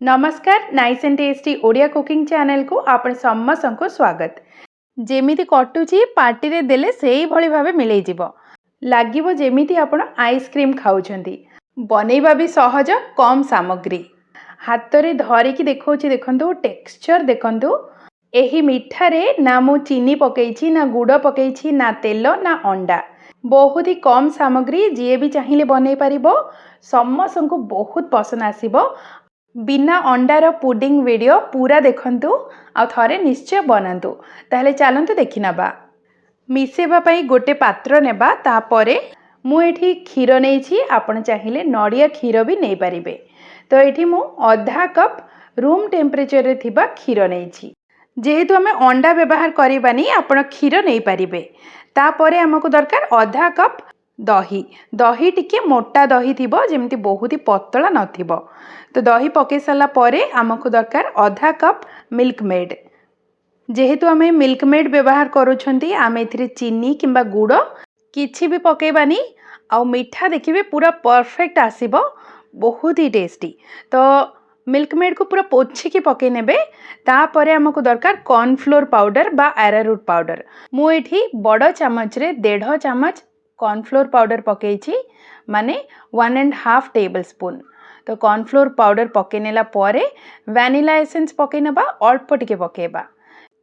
नमस्कार nice and tasty Odia cooking channel को आपण समस्त को स्वागत। जेमिति कटुची पार्टी रे देले सेही भली भाबे मिलै जिवो लागिवो जेमिति आपण आइसक्रीम खाउछंती। बनेइबा भी सहज कम सामग्री हाथ रे धरिकी देखौची देखंतु टेक्सचर देखंतु। एही मिठा रे ना मु चीनी पकेइछि ना गुड़ पकेइछि ना तेल ना अंडा बहुत ही कम सामग्री जी भी चाहिए बनै पारिबो समस्त को बहुत पसंद आसीबो। बिना अंडार पुडिंग वीडियो पूरा देखंतु आ थरे निश्चय बनातु ताहले चलंतु देखि नबा। मिसेबा पई गोटे पात्र नेबा तापरे मु एठी क्षीर नेछि आपण चाहिए नड़िया क्षीर भी नै पारिबे। तो एठी मु आधा कप रूम टेम्परेचर रे थिबा क्षीर नेछि जेहेतु आमे अंडा व्यवहार करबानी आपण क्षीर नै पारिबे। तापरे हमको दरकार आधा कप दही दही टिके मोटा दही थिबो जेमति बहुत ही पतला नथिबो। तो दही पके सारा परे आमको दरकार आधा कप मिल्क मेड जेहेतु आमे मिल्क मेड व्यवहार करूछंती आमे एथिरे चीनी किंबा गुड़ किछि भी पकेबानी आ मिठा देखिबे पूरा परफेक्ट आसीबो बहुत ही टेस्टी। तो मिल्क मेड को पूरा पोछिकी पके नेबे। तापरे हमको दरकार कॉर्नफ्लोर पाउडर बा एरारूट पाउडर मु एठी बड़ चामच रे 1.5 चामच कॉर्नफ्लोर पाउडर पकेइछि माने 1.5 टेबल स्पून। तो कॉर्नफ्लोर पाउडर पके नेला परे वैनिला एसेंस पके नबा अल्प टिके पकेबा।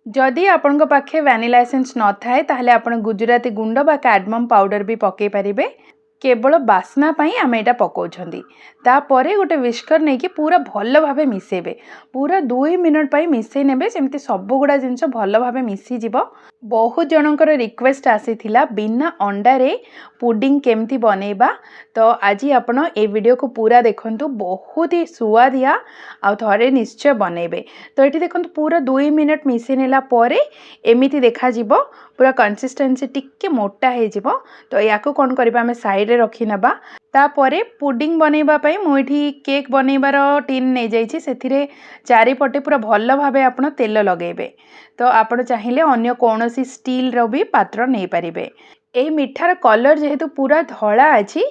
जदि आपन को पाखे वैनिला एसेंस न थाए ताहले आपन गुजराती गुंड बा कार्डमम पाउडर भी पके परिबे केवल बास्ना पई आमे एटा पकोछंदी। तापरे गोटे विस्कर नै कि पूरा भल भाबे मिसेबे पूरा 2 मिनट पई मिसै नेबे सेमति सब गुडा जिंस भल भाबे मिसी जिवो। बहुत जनकर रिक्वेस्ट आसीथिला बिना अंडा रे पुडिंग केमती बनेबा। तो आज आपण ए वीडियो को पूरा देखंतु बहुत ही सुआदिया आ थरे निश्चय बनेबे। तो एठी देखंतु पूरा 2 मिनट मिसै नेला परे एमिति देखा जिवो पूरा कंसिस्टेंसी टिके मोटा हे जिवो। तो याको कोन करबा हमें साइड रे रखि नबा। तापरे पुडिंग बनेबा पई मु एठी केक बनेबार टिन नै जाईछि सेथिरे चारिपटे पूरा भल भाबे आपण तेल लगेबे। तो आपण चाहिए अन्य कोनोसी स्टील रो भी पात्र नै पारिबे। ए मिठार कलर जेहेतु पूरा धला अछि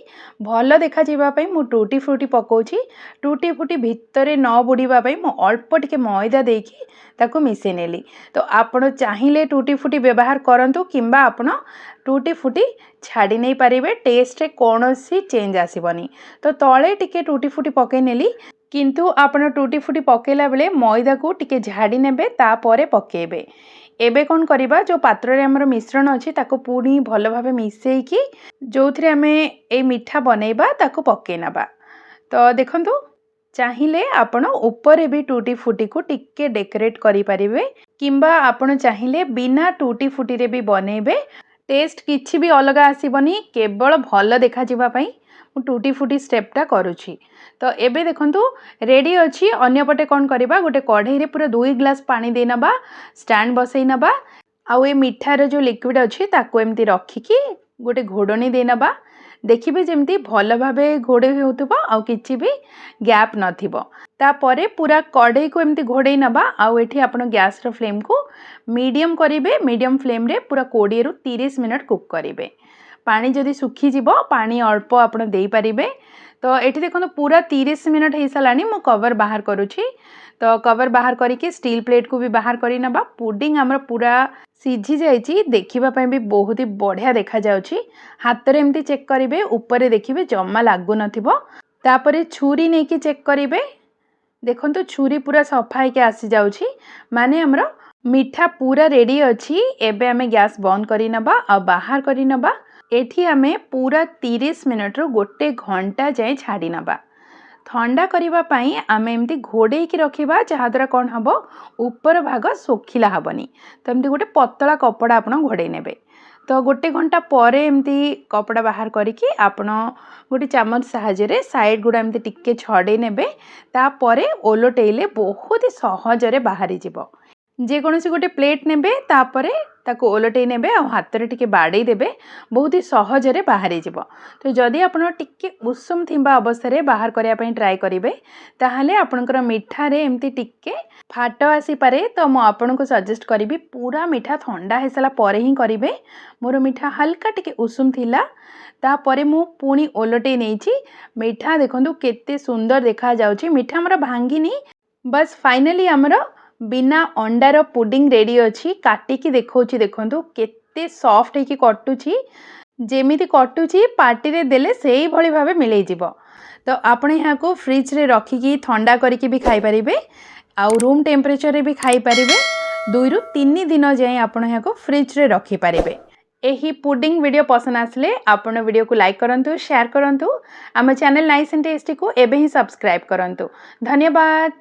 भल देखा जिबा पई मु टूटी फ्रूटी पकोछि। टूटी फ्रूटी भितरे न बुडीबा पई मु अल्प टिके मैदा देकी ताको मिसे नेली। तो आपण चाहिए टूटी फ्रूटी व्यवहार करंतु किंबा आपण टूटी फ्रूटी छाड़ी नहीं पारिबे टेस्ट रे कोनोसी चेंज आसीबनी। तो तळे टिके टूटी फ्रूटी पके नेली किंतु आपण टूटी फ्रूटी पकेला बेले मैदा को टिके झाड़ी नेबे तापरे पकेबे। एबे कोन करिबा जो पात्र रे हमर मिश्रण अछि ताको पूरी भल भाबे मिसेई कि जोथरे हमें ए मिठा बनेबा ताको पके नबा। तो देखंतु चाहिए आपण ऊपर भी टूटी फ्रूटी को टिके डेकोरेट करि परिबे किंबा आपण चाहिए बिना टूटी फ्रूटी रे भी बनेबे टेस्ट किछि भी अलग आसीबनी केवल भल देखा जिबा पई मु टूटी फ्रूटी स्टेपटा करूछि। तो एबे देखंतु रेडी अछि। अन्य पटे कोन करिबा गोटे कढ़ई रे पूरा 2 ग्लास पानी दे नबा स्टैंड बसई नबा आ ए मिठार जो लिक्विड अछि ताको एमती रखिकी गोटे घोडणी दे नबा। देखिबे जेमती भल भाबे घोडे होतबो आ किछि भी गैप नथिबो। तापरे पूरा कढ़ई को एमती घोडई नबा आ एठी आपण गैस रो फ्लेम को मीडियम करिवे। मीडियम फ्लेम रे पूरा 20 रु 30 मिनट कुक करिवे। पानी जदि सुखी जिवो पानी अल्प आपण देई परिबे। तो एठी देखो पूरा 30 मिनट हो सालानी मु कवर बाहर करूछि। तो कवर बाहर करके स्टील प्लेट को भी बाहर करी नबा। पुडिंग हमर पूरा सीझी जाइछि देखिबा पय भी बहुत ही बढ़िया देखा जाउछि। हाथ रे एमती चेक करिवे ऊपर देखिबे जम्मा लागु नथिबो। तापरे छुरी नै कि चेक करिवे देखंतु छुरी पूरा सफा के आसी जाउछि माने हमर मिठा पूरा रेडी अछि। एबे हमें गैस बंद करी नबा आ बाहर करी नबा। एठी हमें पूरा 30 मिनट रो गोटे घंटा जाए छाड़ी नबा। ठंडा करिबा पई आमे एमती घोड़े की रखिबा जहा द्वारा कोन हबो ऊपर भाग सोखिला हबनी। तो एमती गोटे पतला कपड़ा आपण घोड़े नेबे। तो गोटे घंटा परे एमती कपड़ा बाहर करिकी आपण गोटे चामच साहाଯ୍य रे साइड गुडा एमती टिके छडे नेबे। ता परे ओलोटेले बहुत ही सहज रे बाहरी जिवो। जे कोनोसी गोटे प्लेट नेबे तापरे ताको ओलटै नेबे आ हाथ रे टिके बाडै देबे बहुत ही सहज रे बाहरी जिवो। तो जदि आपण टिके उषुम थिबा अवस्था रे बाहर करिया पई ट्राई करिवे ताहाले आपनकर मिठा रे एमती टिके फाट आसी पारे। तो मु आपन को सजेस्ट करिबी पूरा मिठा ठंडा हे सला परे ही करिवे। मोर मिठा हल्का टिके उषुम थिला तापरे मु पुणी ओलटै नेछि। मिठा देखंतु केते सुंदर देखा जाउछि। मिठा हमर भांगिनी बस फाइनली आमर बिना अंडार पुडिंग रेडी अच्छी काटिकी देखौछि देखंतु केते सॉफ्ट है कि कटुची जेमिति कटुची पार्टी रे देले सेही भली भाबे मिलै जिवो। तो आपण यहाँ को फ्रिज रे रखिकी ठंडा करिकी भी खाई परिबे आउ रूम टेम्परेचर रे भी खाई परिबे 2 रु 3 दिन जाए आपण यहाँ को फ्रिज रे रखी परिबे। एही पुडिंग वीडियो पसंद आसले आपण वीडियो को लाइक करंतु शेयर करंतु आम चैनल नाइस एंड टेस्टी को एबे ही सब्सक्राइब करंतु। धन्यवाद।